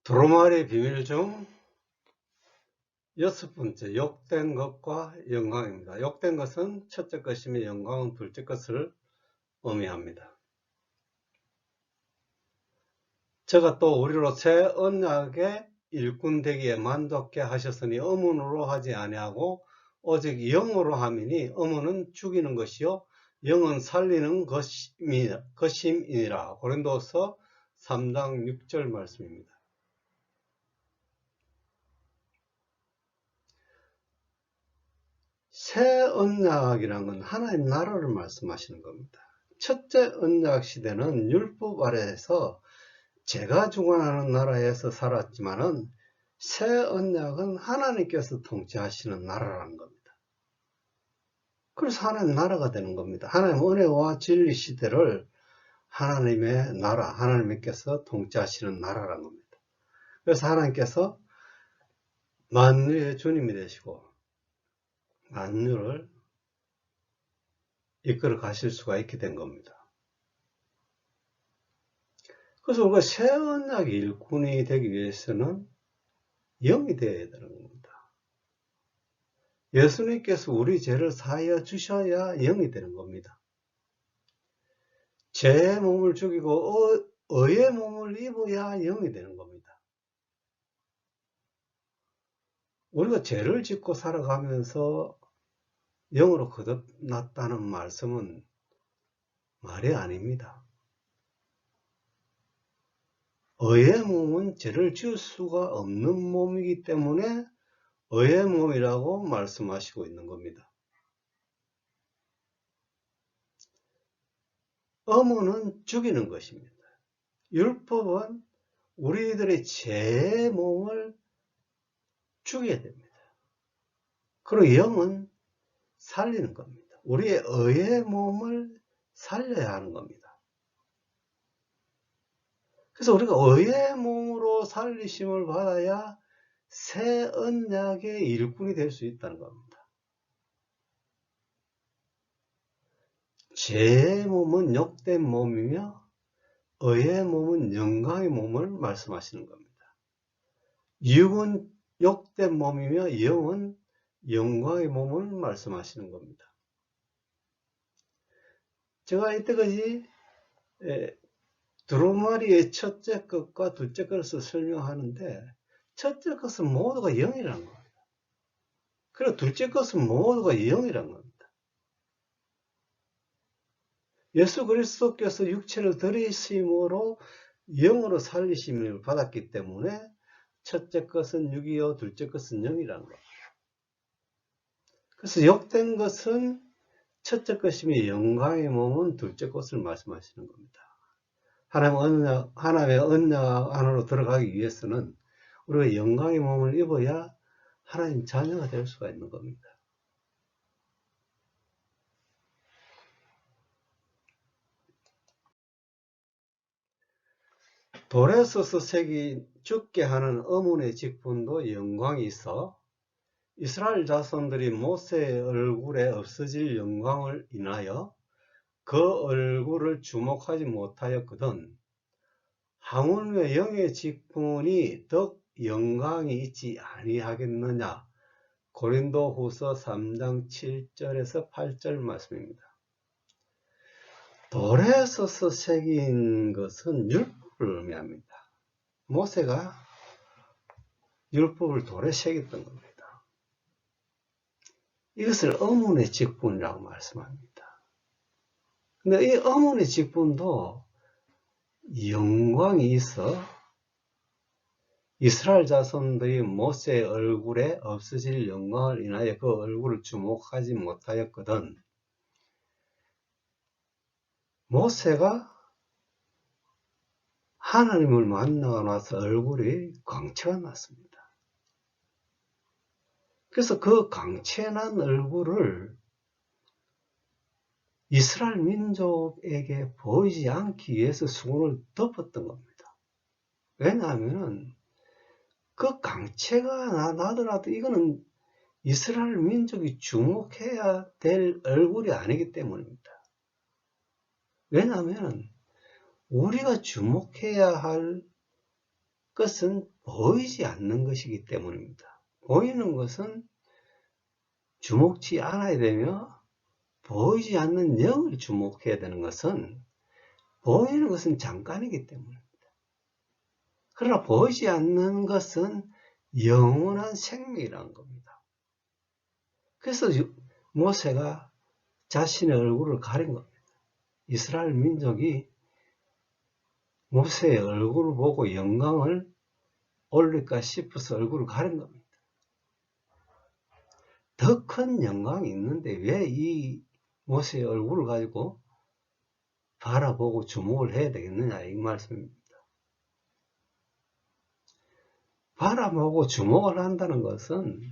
두루마리 비밀 중 6번째, 욕된 것과 영광입니다. 욕된 것은 첫째 것이며 영광은 둘째 것을 의미합니다. 제가 또 우리로 새 언약의 일꾼 되기에 만족케 하셨으니 의문으로 하지 아니하고 오직 영으로 함이니 의문은 죽이는 것이요 영은 살리는 것임이니라. 고린도서 3장 6절 말씀입니다. 새 언약이란 건 하나님 나라를 말씀하시는 겁니다. 첫째 언약 시대는 율법 아래에서 제가 주관하는 나라에서 살았지만은 새 언약은 하나님께서 통치하시는 나라라는 겁니다. 그래서 하나님 나라가 되는 겁니다. 하나님 은혜와 진리 시대를 하나님의 나라, 하나님께서 통치하시는 나라라는 겁니다. 그래서 하나님께서 만유의 주님이 되시고 만유를 이끌어 가실 수가 있게 된 겁니다. 그래서 우리가 새 언약의 일꾼이 되기 위해서는 영이 되어야 되는 겁니다. 예수님께서 우리 죄를 사하여 주셔야 영이 되는 겁니다. 죄의 몸을 죽이고 의의 몸을 입어야 영이 되는 겁니다. 우리가 죄를 짓고 살아가면서 영으로 거듭났다는 말씀은 말이 아닙니다. 의의 몸은 죄를 지을 수가 없는 몸이기 때문에 의의 몸이라고 말씀하시고 있는 겁니다. 의무는 죽이는 것입니다. 율법은 우리들의 죄의 몸을 죽여야 됩니다. 그리고 영은 살리는 겁니다. 우리의 의의 몸을 살려야 하는 겁니다. 그래서 우리가 의의 몸으로 살리심을 받아야 새 언약의 일꾼이 될 수 있다는 겁니다. 죄의 몸은 욕된 몸이며 의의 몸은 영광의 몸을 말씀하시는 겁니다. 육은 욕된 몸이며 영은 영광의 몸을 말씀하시는 겁니다. 제가 이때까지 두루마리의 첫째 것과 둘째 것을 설명하는데 첫째 것은 모두가 영이라는 겁니다. 그리고 둘째 것은 모두가 영이라는 겁니다. 예수 그리스도께서 육체를 들이심으로 영으로 살리심을 받았기 때문에 첫째 것은 육이요 둘째 것은 영이라는 겁니다. 그래서 욕된 것은 첫째 것이며 영광의 몸은 둘째 것을 말씀하시는 겁니다. 하나님의 언약 안으로 들어가기 위해서는 우리가 영광의 몸을 입어야 하나님 자녀가 될 수가 있는 겁니다. 돌에 서서 새긴 죽게 하는 어문의 직분도 영광이 있어 이스라엘 자손들이 모세의 얼굴에 없어질 영광을 인하여 그 얼굴을 주목하지 못하였거든 하물며 영의 직분이 더욱 영광이 있지 아니하겠느냐. 고린도후서 3장 7절에서 8절 말씀입니다. 돌에 서서 새긴 것은 율법을 의미합니다. 모세가 율법을 돌에 새겼던 겁니다. 이것을 어문의 직분이라고 말씀합니다. 근데 이 어문의 직분도 영광이 있어 이스라엘 자손들이 모세의 얼굴에 없어질 영광을 인하여 그 얼굴을 주목하지 못하였거든 모세가 하나님을 만나고 나서 얼굴이 광채가 났습니다. 그래서 그 광채난 얼굴을 이스라엘 민족에게 보이지 않기 위해서 수건을 덮었던 겁니다. 왜냐하면 그 광채가 나더라도 이거는 이스라엘 민족이 주목해야 될 얼굴이 아니기 때문입니다. 왜냐하면 우리가 주목해야 할 것은 보이지 않는 것이기 때문입니다. 보이는 것은 주목치 않아야 되며, 보이지 않는 영을 주목해야 되는 것은, 보이는 것은 잠깐이기 때문입니다. 그러나 보이지 않는 것은 영원한 생명이라는 겁니다. 그래서 모세가 자신의 얼굴을 가린 겁니다. 이스라엘 민족이 모세의 얼굴을 보고 영광을 올릴까 싶어서 얼굴을 가린 겁니다. 더 큰 영광이 있는데 왜 이 모세의 얼굴을 가지고 바라보고 주목을 해야 되겠느냐, 이 말씀입니다. 바라보고 주목을 한다는 것은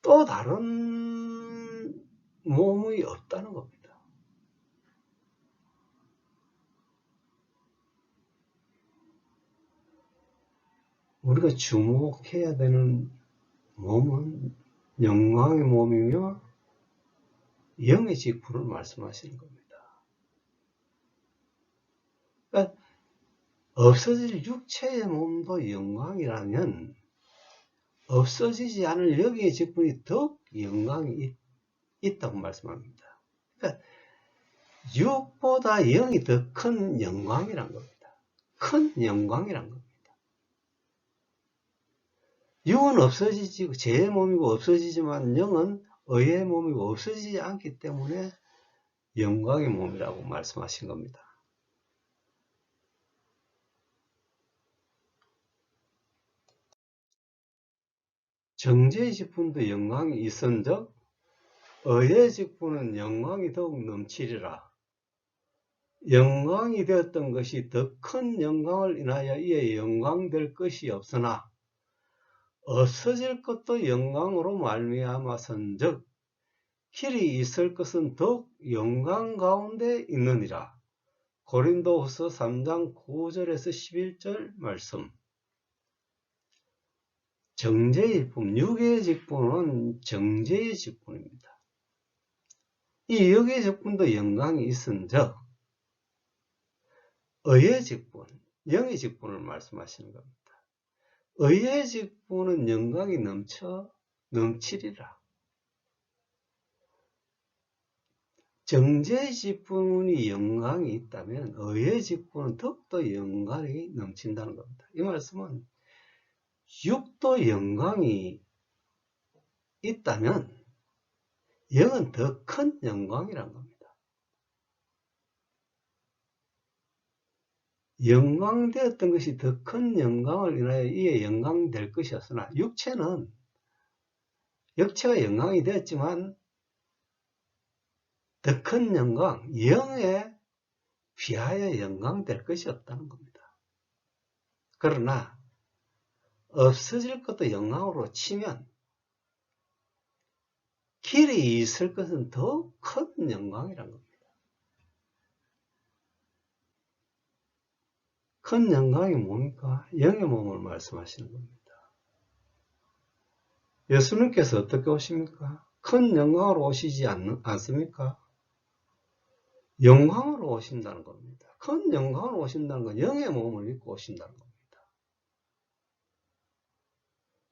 또 다른 몸이 없다는 겁니다. 우리가 주목해야 되는 몸은 영광의 몸이며 영의 직분을 말씀하시는 겁니다. 그러니까 없어질 육체의 몸도 영광이라면 없어지지 않을 영의 직분이 더욱 영광이 있다고 말씀합니다. 그러니까 육보다 영이 더 큰 영광이란 겁니다. 큰 영광이란 겁니다. 육은 없어지지, 제 몸이고 없어지지만 영은 의의 몸이고 없어지지 않기 때문에 영광의 몸이라고 말씀하신 겁니다. 정죄의 직분도 영광이 있은즉 의의 직분은 영광이 더욱 넘치리라. 영광이 되었던 것이 더 큰 영광을 인하여 이에 영광될 것이 없으나 없어질 것도 영광으로 말미암아선즉 길이 있을 것은 더욱 영광 가운데 있느니라. 고린도후서 3장 9절에서 11절 말씀. 정죄의 직분, 육의 직분은 정죄의 직분입니다. 이 육의 직분도 영광이 있은즉 의의 직분, 영의 직분을 말씀하시는 겁니다. 의의 직분은 영광이 넘치리라. 정죄의 직분이 영광이 있다면 의의 직분은 더욱더 영광이 넘친다는 겁니다. 이 말씀은 육도 영광이 있다면 영은 더 큰 영광이란 겁니다. 영광되었던 것이 더 큰 영광을 인하여 이에 영광될 것이었으나 육체가 영광이 되었지만 더 큰 영광, 영에 비하여 영광될 것이 없다는 겁니다. 그러나 없어질 것도 영광으로 치면 길이 있을 것은 더 큰 영광이란 겁니다. 큰 영광이 뭡니까? 영의 몸을 말씀하시는 겁니다. 예수님께서 어떻게 오십니까? 큰 영광으로 오시지 않습니까? 영광으로 오신다는 겁니다. 큰 영광으로 오신다는 건 영의 몸을 입고 오신다는 겁니다.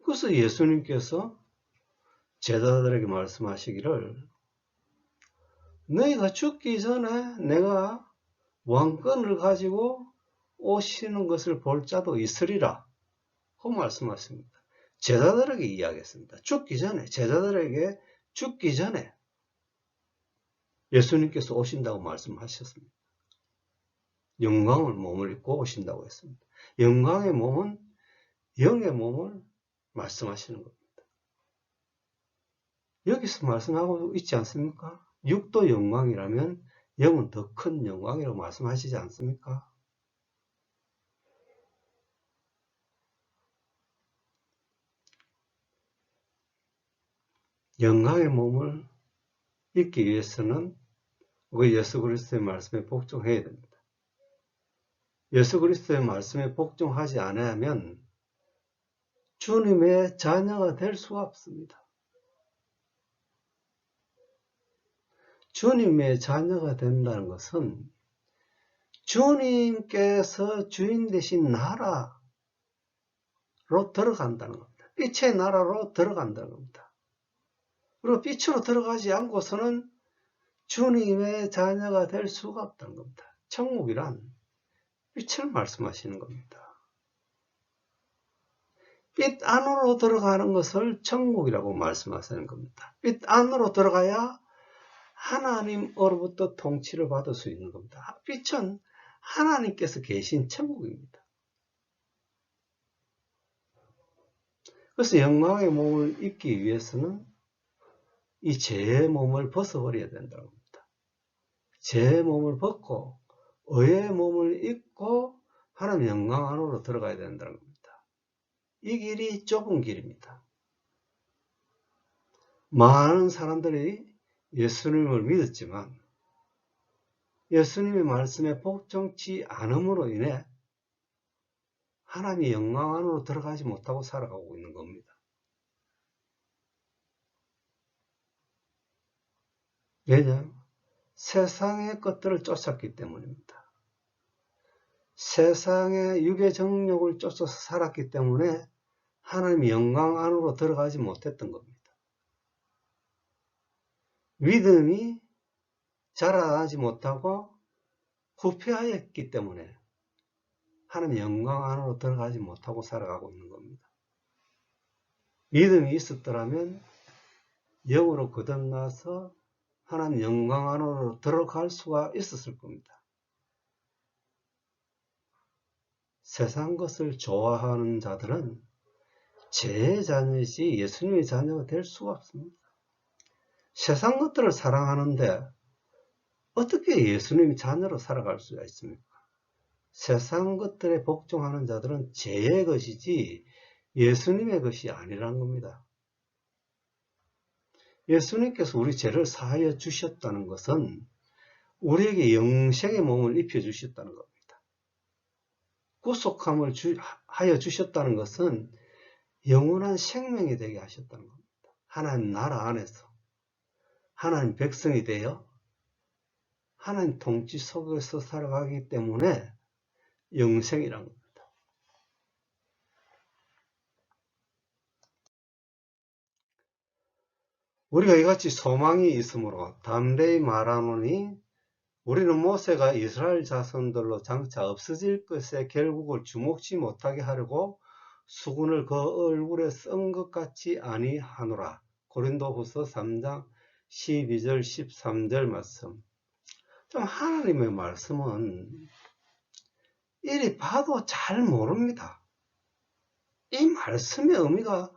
그래서 예수님께서 제자들에게 말씀하시기를 너희가 죽기 전에 내가 왕권을 가지고 오시는 것을 볼 자도 있으리라 그 말씀하십니다. 제자들에게 이야기했습니다. 제자들에게 죽기 전에 예수님께서 오신다고 말씀하셨습니다. 영광을 몸을 입고 오신다고 했습니다. 영광의 몸은 영의 몸을 말씀하시는 겁니다. 여기서 말씀하고 있지 않습니까? 육도 영광이라면 영은 더 큰 영광이라고 말씀하시지 않습니까? 영광의 몸을 입기 위해서는 우리 예수 그리스도의 말씀에 복종해야 됩니다. 예수 그리스도의 말씀에 복종하지 않으면 주님의 자녀가 될 수가 없습니다. 주님의 자녀가 된다는 것은 주님께서 주인 되신 나라, 들어간다는 겁니다. 빛의 나라로 들어간다는 겁니다. 그리고 빛으로 들어가지 않고서는 주님의 자녀가 될 수가 없다는 겁니다. 천국이란 빛을 말씀하시는 겁니다. 빛 안으로 들어가는 것을 천국이라고 말씀하시는 겁니다. 빛 안으로 들어가야 하나님으로부터 통치를 받을 수 있는 겁니다. 빛은 하나님께서 계신 천국입니다. 그래서 영광의 몸을 입기 위해서는 이 죄의 몸을 벗어버려야 된다고 합니다. 죄의 몸을 벗고 의의 몸을 입고 하나님 영광 안으로 들어가야 된다는 겁니다. 이 길이 좁은 길입니다. 많은 사람들이 예수님을 믿었지만 예수님의 말씀에 복종치 않음으로 인해 하나님의 영광 안으로 들어가지 못하고 살아가고 있는 겁니다. 왜냐? 세상의 것들을 쫓았기 때문입니다. 세상의 육의 정욕을 쫓아서 살았기 때문에 하나님의 영광 안으로 들어가지 못했던 겁니다. 믿음이 자라나지 못하고 후퇴하였기 때문에 하나님의 영광 안으로 들어가지 못하고 살아가고 있는 겁니다. 믿음이 있었더라면 영으로 거듭나서 하나님 영광 안으로 들어갈 수가 있었을 겁니다. 세상 것을 좋아하는 자들은 제 자녀이지 예수님의 자녀가 될 수가 없습니다. 세상 것들을 사랑하는데 어떻게 예수님의 자녀로 살아갈 수가 있습니까? 세상 것들에 복종하는 자들은 죄의 것이지 예수님의 것이 아니라는 겁니다. 예수님께서 우리 죄를 사하여 주셨다는 것은 우리에게 영생의 몸을 입혀주셨다는 겁니다. 구속함을 하여 주셨다는 것은 영원한 생명이 되게 하셨다는 겁니다. 하나님 나라 안에서 하나님 백성이 되어 하나님 통치 속에서 살아가기 때문에 영생이란 겁니다. 우리가 이같이 소망이 있으므로 담대히 말하노니 우리는 모세가 이스라엘 자손들로 장차 없어질 것에 결국을 주목치 못하게 하려고 수군을 그 얼굴에 쓴 것 같이 아니하노라. 고린도후서 3장 12절 13절 말씀. 좀 하나님의 말씀은 이리 봐도 잘 모릅니다. 이 말씀의 의미가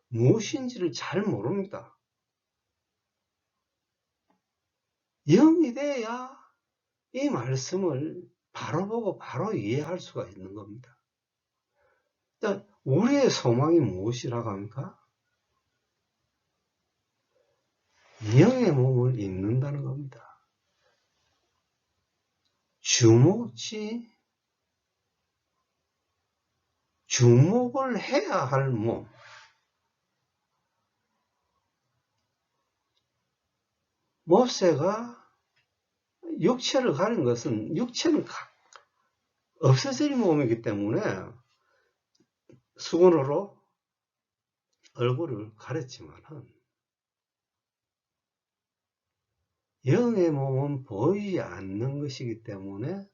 무엇인지를 잘 모릅니다. 영이 돼야 이 말씀을 바로 보고 바로 이해할 수가 있는 겁니다. 우리의 소망이 무엇이라고 합니까? 영의 몸을 입는다는 겁니다. 주목을 해야 할 몸. 모세가 육체를 가린 것은 육체는 없어질 몸이기 때문에 수건으로 얼굴을 가렸지만은 영의 몸은 보이지 않는 것이기 때문에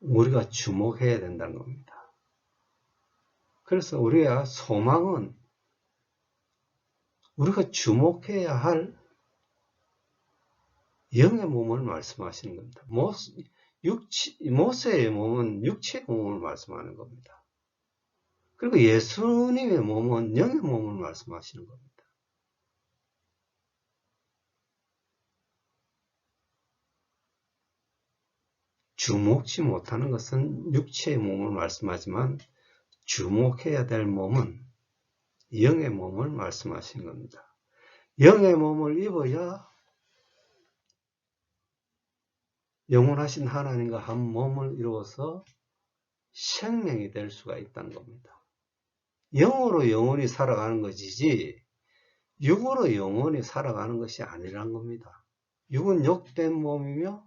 우리가 주목해야 된다는 겁니다. 그래서 우리가 소망은 우리가 주목해야 할 영의 몸을 말씀하시는 겁니다. 모세의 몸은 육체의 몸을 말씀하는 겁니다. 그리고 예수님의 몸은 영의 몸을 말씀하시는 겁니다. 주목치 못하는 것은 육체의 몸을 말씀하지만 주목해야 될 몸은 영의 몸을 말씀하시는 겁니다. 영의 몸을 입어야 영원하신 하나님과 한 몸을 이루어서 생명이 될 수가 있다는 겁니다. 영으로 영원히 살아가는 것이지 육으로 영원히 살아가는 것이 아니란 겁니다. 육은 욕된 몸이며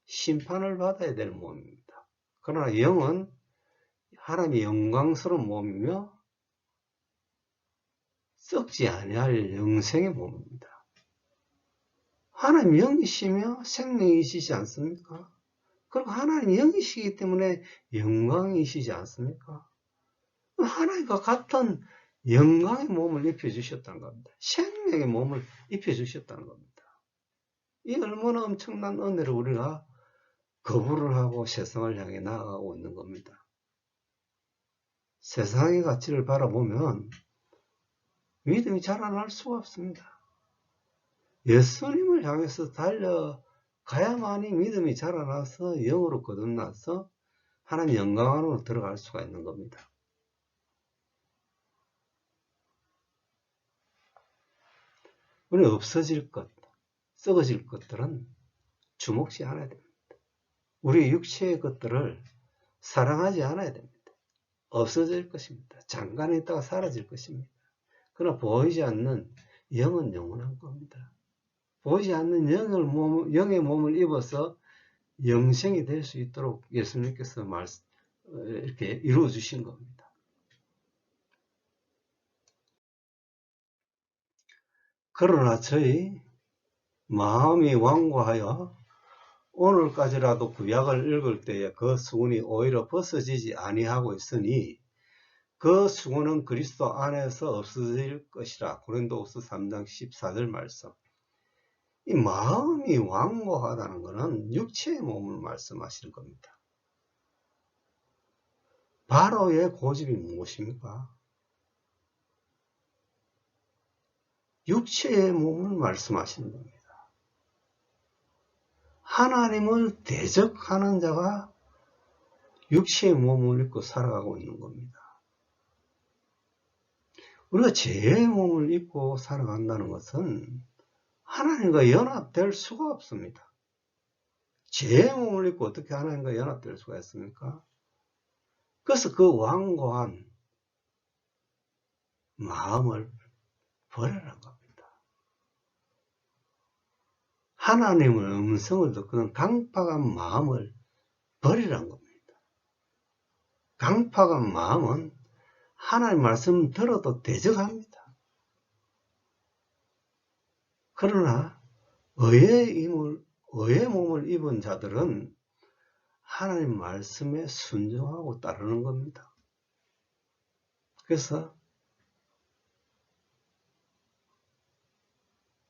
심판을 받아야 될 몸입니다. 그러나 영은 하나님의 영광스러운 몸이며 썩지 아니할 영생의 몸입니다. 하나님 영이시며 생명이시지 않습니까? 그리고 하나님 영이시기 때문에 영광이시지 않습니까? 하나님과 같은 영광의 몸을 입혀주셨다는 겁니다. 생명의 몸을 입혀주셨다는 겁니다. 이 얼마나 엄청난 은혜를 우리가 거부를 하고 세상을 향해 나아가고 있는 겁니다. 세상의 가치를 바라보면 믿음이 자라날 수가 없습니다. 예수님을 향해서 달려가야만이 믿음이 자라나서 영으로 거듭나서 하나님 영광 안으로 들어갈 수가 있는 겁니다. 우리 없어질 것, 썩어질 것들은 주목시 않아야 됩니다. 우리 육체의 것들을 사랑하지 않아야 됩니다. 없어질 것입니다. 잠깐 있다가 사라질 것입니다. 그러나 보이지 않는 영은 영원한 겁니다. 보이지 않는 영의 몸을 입어서 영생이 될 수 있도록 예수님께서 이렇게 이루어 주신 겁니다. 그러나 저희 마음이 완고하여 오늘까지라도 구약을 읽을 때에 그 수군이 오히려 벗어지지 아니하고 있으니 그 수군은 그리스도 안에서 없어질 것이라. 고린도후서 3장 14절 말씀. 이 마음이 완고하다는 것은 육체의 몸을 말씀하시는 겁니다. 바로의 고집이 무엇입니까? 육체의 몸을 말씀하시는 겁니다. 하나님을 대적하는 자가 육체의 몸을 입고 살아가고 있는 겁니다. 우리가 죄의 몸을 입고 살아간다는 것은 하나님과 연합될 수가 없습니다. 죄의 몸을 입고 어떻게 하나님과 연합될 수가 있습니까? 그래서 그 완고한 마음을 버리라는 겁니다. 하나님의 음성을 듣고는 강팍한 마음을 버리라는 겁니다. 강팍한 마음은 하나님 말씀 들어도 대적합니다. 그러나 의의 몸을 입은 자들은 하나님 말씀에 순종하고 따르는 겁니다. 그래서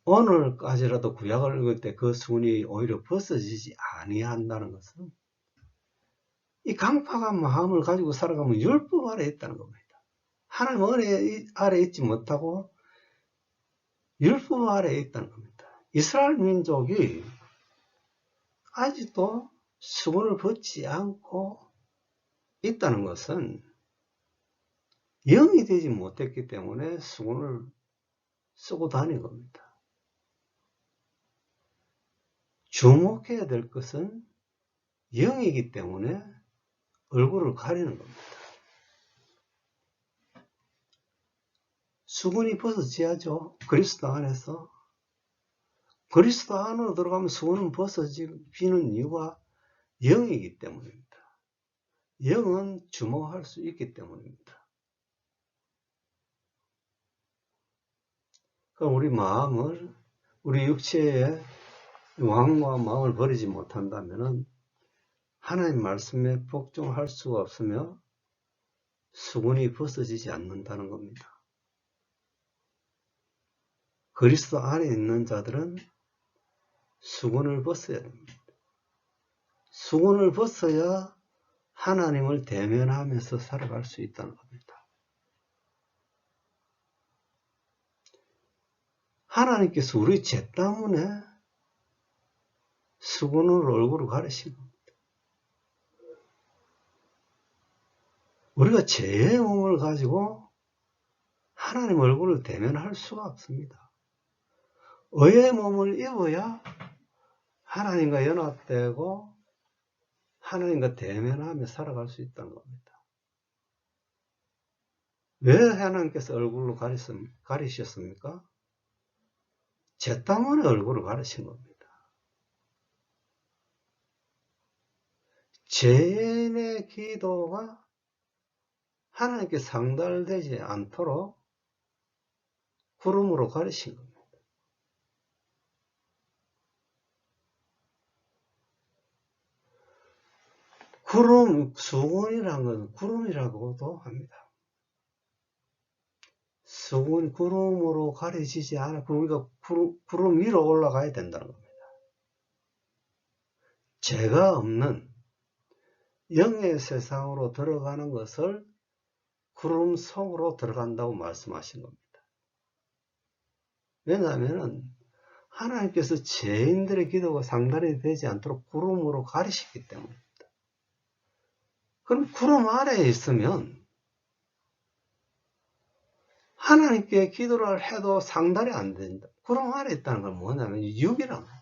오늘까지라도 구약을 읽을 때 그 순이 오히려 벗어지지 아니한다는 것은 이 강팍한 마음을 가지고 살아가면 율법 아래에 있다는 겁니다. 하나님 은혜 아래에 있지 못하고 율법 아래에 있다는 겁니다. 이스라엘 민족이 아직도 수건을 벗지 않고 있다는 것은 영이 되지 못했기 때문에 수건을 쓰고 다닌 겁니다. 주목해야 될 것은 영이기 때문에 얼굴을 가리는 겁니다. 수건이 벗어져야죠. 그리스도 안에서. 그리스도 안으로 들어가면 수건은 벗어지는 이유가 영이기 때문입니다. 영은 주목할 수 있기 때문입니다. 그럼 우리 육체의 왕고한 마음을 버리지 못한다면 하나님 말씀에 복종할 수가 없으며 수건이 벗어지지 않는다는 겁니다. 그리스도 안에 있는 자들은 수건을 벗어야 됩니다. 수건을 벗어야 하나님을 대면하면서 살아갈 수 있다는 겁니다. 하나님께서 우리 죄 때문에 수건으로 얼굴을 가리신 겁니다. 우리가 죄의 몸을 가지고 하나님 얼굴을 대면할 수가 없습니다. 의의 몸을 입어야 하나님과 연합되고 하나님과 대면하며 살아갈 수 있다는 겁니다. 왜 하나님께서 얼굴로 가리셨습니까? 죄 때문에 얼굴을 가리신 겁니다. 죄인의 기도가 하나님께 상달되지 않도록 구름으로 가리신 겁니다. 구름, 수군이라는 것은 구름이라고도 합니다. 수군, 구름으로 가려지지 않아. 그러니까 구름 위로 올라가야 된다는 겁니다. 죄가 없는 영의 세상으로 들어가는 것을 구름 속으로 들어간다고 말씀하신 겁니다. 왜냐하면 하나님께서 죄인들의 기도가 상달이 되지 않도록 구름으로 가리시기 때문입니다. 그럼 구름 아래에 있으면 하나님께 기도를 해도 상달이 안 된다. 구름 아래에 있다는 건 뭐냐면 육이란 거예요.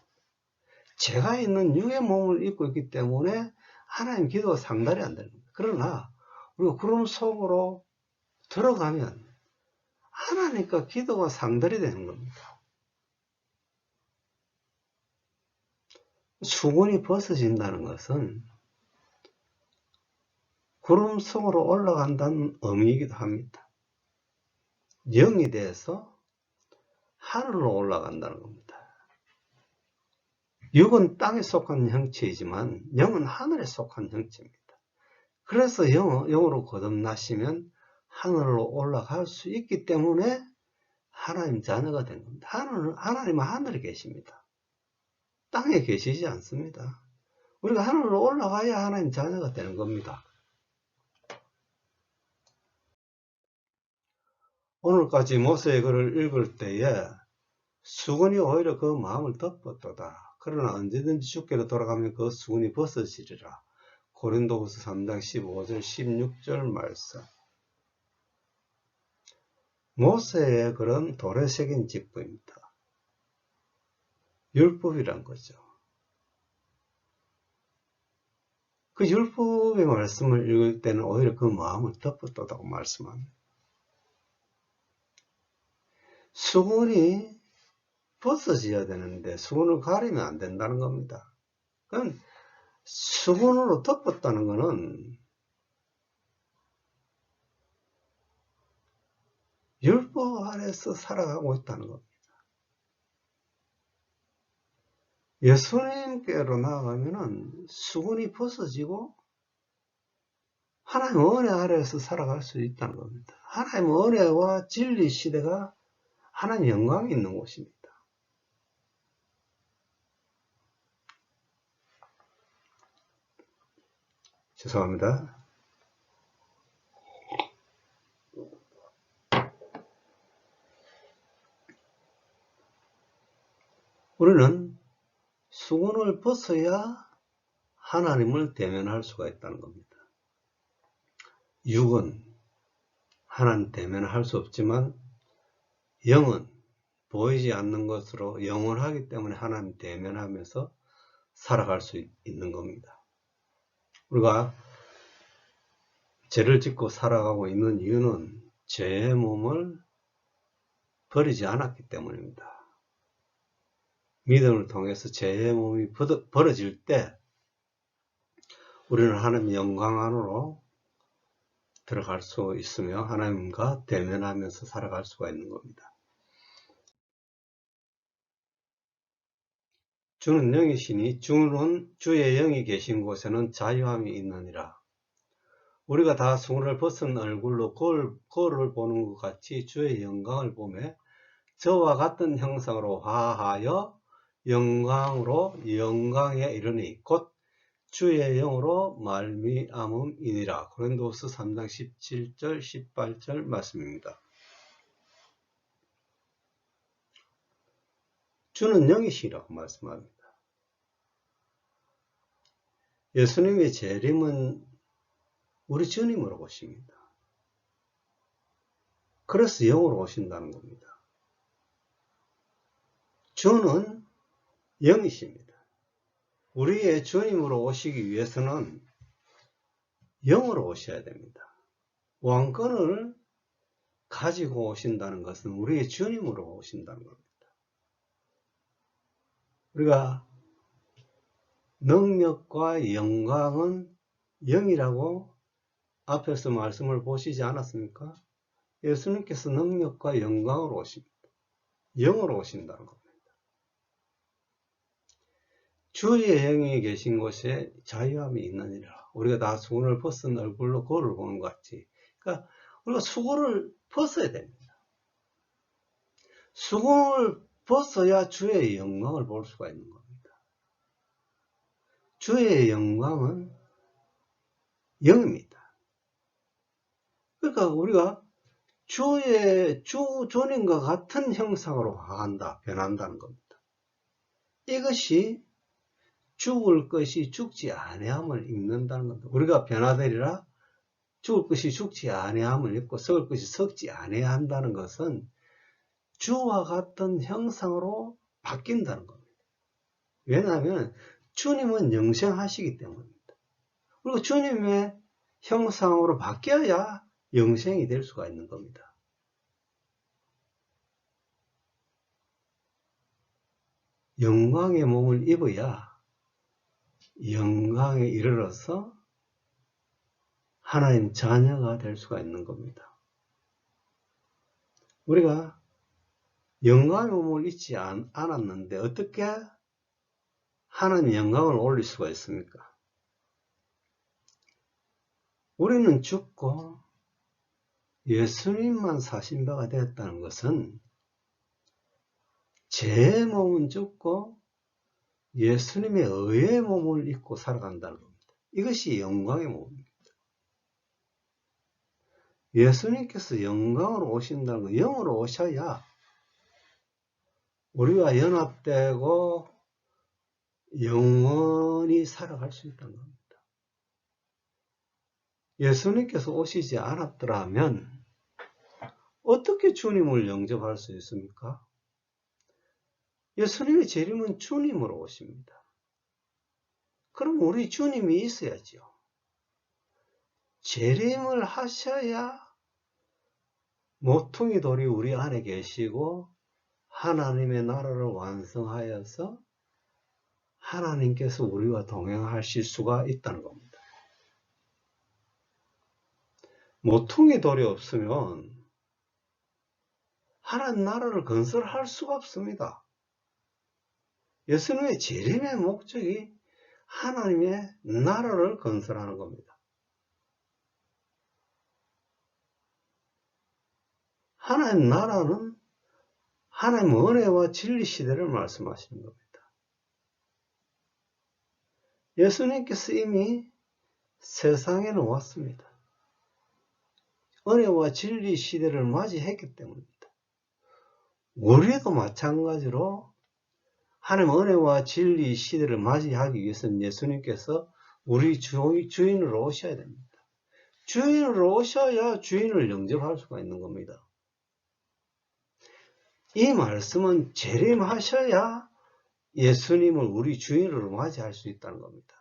죄가 있는 육의 몸을 입고 있기 때문에 하나님 기도가 상달이 안 되는 겁니다. 그러나 우리가 구름 속으로 들어가면 하나님과 기도가 상달이 되는 겁니다. 수건이 벗어진다는 것은 구름 속으로 올라간다는 의미이기도 합니다. 영이 돼서 하늘로 올라간다는 겁니다. 육은 땅에 속한 형체이지만 영은 하늘에 속한 형체입니다. 그래서 영으로 거듭나시면 하늘로 올라갈 수 있기 때문에 하나님 자녀가 된 겁니다. 하나님은 하늘에 계십니다. 땅에 계시지 않습니다. 우리가 하늘로 올라가야 하나님 자녀가 되는 겁니다. 오늘까지 모세의 글을 읽을 때에 수건이 오히려 그 마음을 덮었도다. 그러나 언제든지 주께로 돌아가면 그 수건이 벗어지리라. 고린도후서 3장 15절 16절 말씀. 모세의 글은 돌에 새긴 직분입니다. 율법이란 거죠. 그 율법의 말씀을 읽을 때는 오히려 그 마음을 덮었다고 말씀합니다. 수건이 벗어져야 되는데 수건을 가리면 안 된다는 겁니다. 그럼 수건으로 덮었다는 것은 율법 아래서 살아가고 있다는 겁니다. 예수님께로 나아가면은 수건이 벗어지고 하나님 은혜 아래에서 살아갈 수 있다는 겁니다. 하나님 은혜와 진리 시대가 하나님 영광이 있는 곳입니다. 죄송합니다. 우리는 수건을 벗어야 하나님을 대면할 수가 있다는 겁니다. 육은 하나님 대면을 할 수 없지만 영은 보이지 않는 것으로 영원하기 때문에 하나님 대면하면서 살아갈 수 있는 겁니다. 우리가 죄를 짓고 살아가고 있는 이유는 죄의 몸을 버리지 않았기 때문입니다. 믿음을 통해서 죄의 몸이 벌어질 때 우리는 하나님의 영광 안으로 들어갈 수 있으며 하나님과 대면하면서 살아갈 수가 있는 겁니다. 주는 영이시니 주는 주의 영이 계신 곳에는 자유함이 있느니라. 우리가 다 수건을 벗은 얼굴로 거울을 보는 것 같이 주의 영광을 보며 저와 같은 형상으로 화하여 영광으로 영광에 이르니 곧 주의 영으로 말미암음이니라. 고린도후서 3장 17절 18절 말씀입니다. 주는 영이시라고 말씀합니다. 예수님의 재림은 우리 주님으로 오십니다. 그래서 영으로 오신다는 겁니다. 주는 영이십니다. 우리의 주님으로 오시기 위해서는 영으로 오셔야 됩니다. 왕권을 가지고 오신다는 것은 우리의 주님으로 오신다는 겁니다. 우리가 능력과 영광은 영이라고 앞에서 말씀을 보시지 않았습니까? 예수님께서 능력과 영광으로 오십니다. 영으로 오신다는 겁니다. 주의 영이 계신 곳에 자유함이 있느니라. 우리가 다 수건을 벗은 얼굴로 거울을 보는 것 같이. 그러니까 우리가 수건을 벗어야 됩니다. 수건을 벗어야 주의 영광을 볼 수가 있는 겁니다. 주의 영광은 영입니다. 그러니까 우리가 주님과 같은 형상으로 변한다는 겁니다. 이것이 죽을 것이 죽지 아니함을 입는다는 겁니다. 우리가 변화되리라 죽을 것이 죽지 아니함을 입고 썩을 것이 썩지 아니해야 한다는 것은 주와 같은 형상으로 바뀐다는 겁니다. 왜냐하면 주님은 영생하시기 때문입니다. 그리고 주님의 형상으로 바뀌어야 영생이 될 수가 있는 겁니다. 영광의 몸을 입어야 영광에 이르러서 하나님 자녀가 될 수가 있는 겁니다. 우리가 영광의 몸을 입지 않았는데 어떻게 하나님 영광을 올릴 수가 있습니까? 우리는 죽고 예수님만 사신 바가 되었다는 것은 제 몸은 죽고 예수님의 의의 몸을 입고 살아간다는 겁니다. 이것이 영광의 몸입니다. 예수님께서 영광으로 오신다는 것, 영으로 오셔야 우리가 연합되고 영원히 살아갈 수 있다는 겁니다. 예수님께서 오시지 않았더라면 어떻게 주님을 영접할 수 있습니까? 예수님의 재림은 주님으로 오십니다. 그럼 우리 주님이 있어야죠. 재림을 하셔야 모퉁이 돌이 우리 안에 계시고 하나님의 나라를 완성하여서 하나님께서 우리와 동행하실 수가 있다는 겁니다. 모퉁이 돌이 없으면 하나님 나라를 건설할 수가 없습니다. 예수님의 재림의 목적이 하나님의 나라를 건설하는 겁니다. 하나님 나라는 하나님 은혜와 진리 시대를 말씀하시는 겁니다. 예수님께서 이미 세상에는 왔습니다. 은혜와 진리 시대를 맞이했기 때문입니다. 우리도 마찬가지로 하나님 은혜와 진리 시대를 맞이하기 위해서는 예수님께서 우리 주인으로 오셔야 됩니다. 주인으로 오셔야 주인을 영접할 수가 있는 겁니다. 이 말씀은 재림하셔야 예수님을 우리 주인으로 맞이할 수 있다는 겁니다.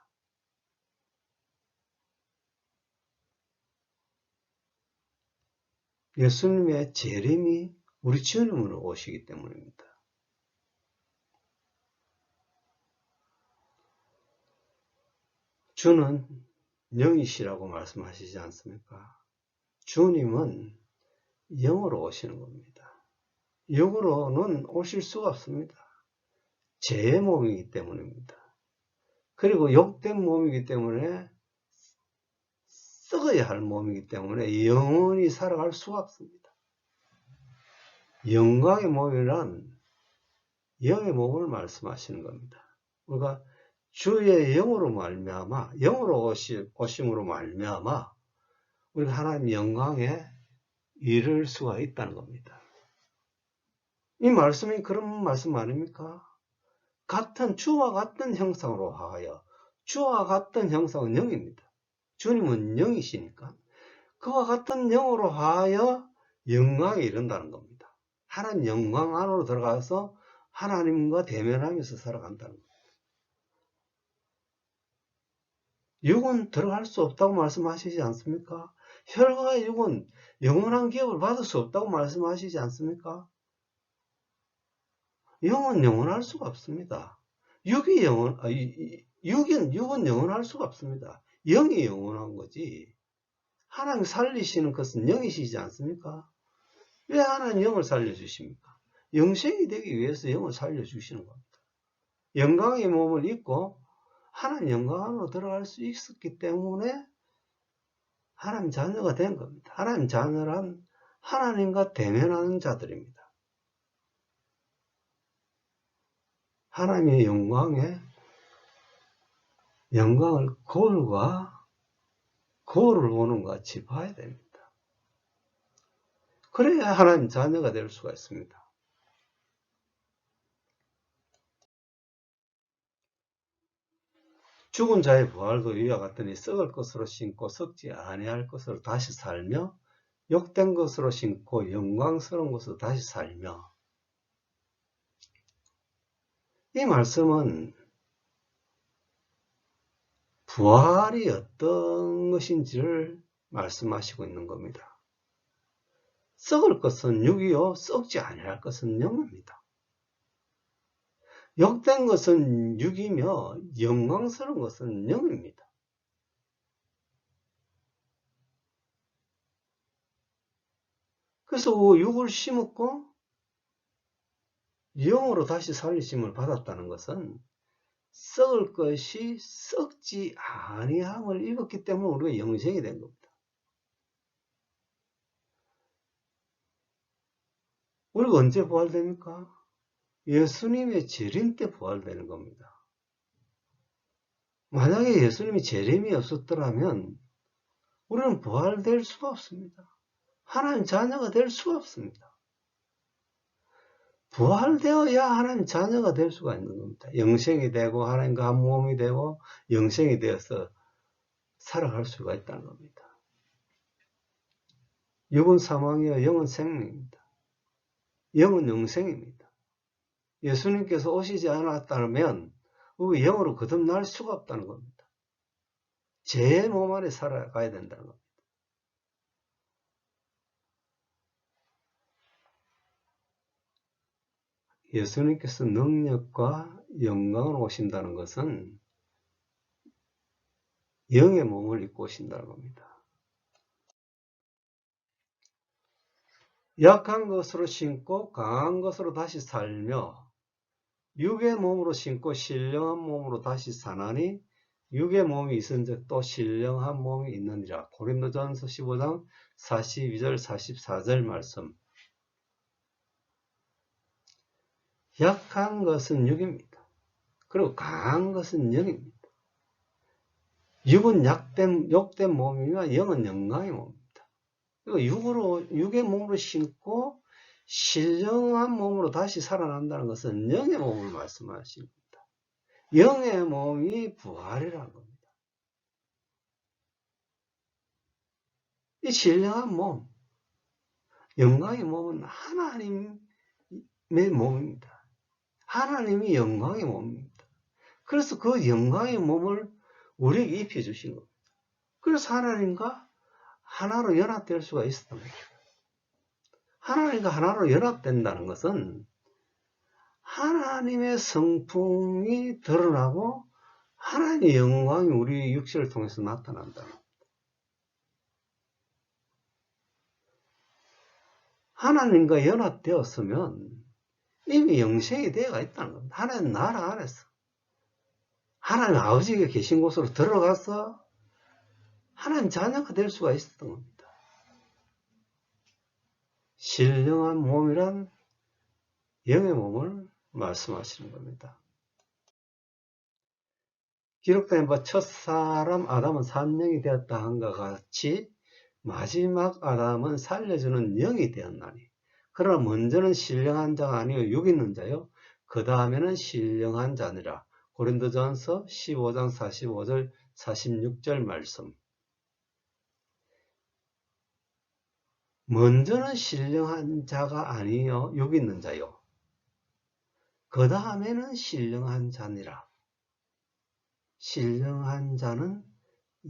예수님의 재림이 우리 주님으로 오시기 때문입니다. 주는 영이시라고 말씀하시지 않습니까? 주님은 영으로 오시는 겁니다. 영으로는 오실 수가 없습니다. 제 몸이기 때문입니다. 그리고 욕된 몸이기 때문에 썩어야 할 몸이기 때문에 영원히 살아갈 수가 없습니다. 영광의 몸이란 영의 몸을 말씀하시는 겁니다. 우리가 주의 영으로 말미암아 영으로 오심으로 말미암아 우리가 하나님 영광에 이를 수가 있다는 겁니다. 이 말씀이 그런 말씀 아닙니까? 같은 주와 같은 형상으로 하여 주와 같은 형상은 영입니다. 주님은 영이시니까 그와 같은 영으로 하여 영광에 이른다는 겁니다. 하나님 영광 안으로 들어가서 하나님과 대면하면서 살아간다는 겁니다. 육은 들어갈 수 없다고 말씀하시지 않습니까? 혈과 육은 영원한 기업을 받을 수 없다고 말씀하시지 않습니까? 영은 영원할 수가 없습니다. 육은 영원할 수가 없습니다. 영이 영원한 거지. 하나님 살리시는 것은 영이시지 않습니까? 왜 하나님 영을 살려주십니까? 영생이 되기 위해서 영을 살려주시는 겁니다. 영광의 몸을 입고 하나님 영광 안으로 들어갈 수 있었기 때문에 하나님 자녀가 된 겁니다. 하나님 자녀란 하나님과 대면하는 자들입니다. 하나님의 영광을 거울을 보는 것 같이 봐야 됩니다. 그래야 하나님 자녀가 될 수가 있습니다. 죽은 자의 부활도 이와 같으니 썩을 것으로 신고 썩지 아니할 것으로 다시 살며 욕된 것으로 신고 영광스러운 것으로 다시 살며. 이 말씀은 부활이 어떤 것인지를 말씀하시고 있는 겁니다. 썩을 것은 육이요 썩지 아니할 것은 영입니다. 욕된 것은 육이며 영광스러운 것은 영입니다. 그래서 육을 심었고 영으로 다시 살리심을 받았다는 것은 썩을 것이 썩지 아니함을 입었기 때문에 우리가 영생이 된 겁니다. 우리가 언제 부활됩니까? 예수님의 재림 때 부활되는 겁니다. 만약에 예수님이 재림이 없었더라면 우리는 부활될 수가 없습니다. 하나님 자녀가 될 수가 없습니다. 부활되어야 하나님 자녀가 될 수가 있는 겁니다. 영생이 되고 하나님과 한 몸이 되고 영생이 되어서 살아갈 수가 있다는 겁니다. 육은 사망이요 영은 생명입니다. 영은 영생입니다. 예수님께서 오시지 않았다면 우리 영으로 거듭날 수가 없다는 겁니다. 제 몸 안에 살아가야 된다는 겁니다. 예수님께서 능력과 영광으로 오신다는 것은 영의 몸을 입고 오신다는 겁니다. 약한 것으로 신고 강한 것으로 다시 살며 육의 몸으로 신고 신령한 몸으로 다시 사나니 육의 몸이 있은즉 또 신령한 몸이 있느니라. 고린도전서 15장 42절 44절 말씀. 약한 것은 육입니다. 그리고 강한 것은 영입니다. 육은 욕된 몸이며 영은 영광의 몸입니다. 그리고 육의 몸으로 신고 신령한 몸으로 다시 살아난다는 것은 영의 몸을 말씀하십니다. 영의 몸이 부활이라는 겁니다. 이 신령한 몸, 영광의 몸은 하나님의 몸입니다. 하나님이 영광의 몸입니다. 그래서 그 영광의 몸을 우리에게 입혀주신 겁니다. 그래서 하나님과 하나로 연합될 수가 있었던 거죠. 하나님과 하나로 연합된다는 것은 하나님의 성품이 드러나고 하나님의 영광이 우리 육체를 통해서 나타난다는 겁니다. 하나님과 연합되었으면 이미 영생이 되어가 있다는 겁니다. 하나님 나라 안에서 하나님 아버지가 계신 곳으로 들어가서 하나님 자녀가 될 수가 있었던 겁니다. 신령한 몸이란 영의 몸을 말씀하시는 겁니다. 기록된 바 첫사람 아담은 산영이 되었다 한과 같이 마지막 아담은 살려주는 영이 되었나니 그러나 먼저는 신령한 자가 아니요 육 있는 자요 그 다음에는 신령한 자니라. 고린도전서 15장 45절 46절 말씀. 먼저는 신령한 자가 아니요 육 있는 자요 그 다음에는 신령한 자니라. 신령한 자는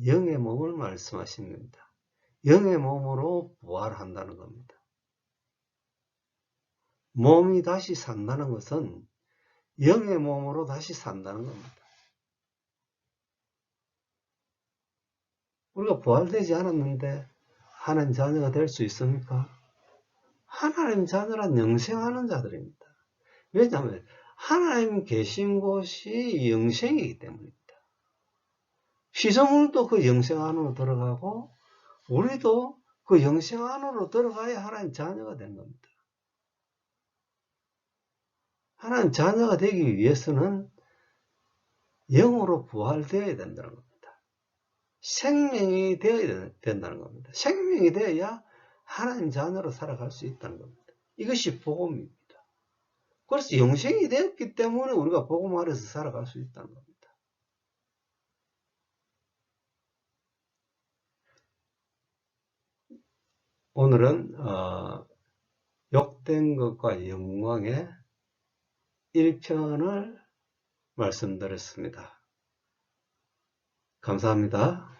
영의 몸을 말씀하시는 겁니다. 영의 몸으로 부활한다는 겁니다. 몸이 다시 산다는 것은 영의 몸으로 다시 산다는 겁니다. 우리가 부활되지 않았는데 하나님 자녀가 될 수 있습니까? 하나님 자녀란 영생하는 자들입니다. 왜냐하면 하나님 계신 곳이 영생이기 때문입니다. 피조물도 그 영생 안으로 들어가고 우리도 그 영생 안으로 들어가야 하나님 자녀가 되는 겁니다. 하나님 자녀가 되기 위해서는 영으로 부활되어야 된다는 겁니다. 생명이 되어야 된다는 겁니다. 생명이 되어야 하나님 자녀로 살아갈 수 있다는 겁니다. 이것이 복음입니다. 그래서 영생이 되었기 때문에 우리가 복음 아래서 살아갈 수 있다는 겁니다. 오늘은 욕된 것과 영광의 1편을 말씀드렸습니다. 감사합니다.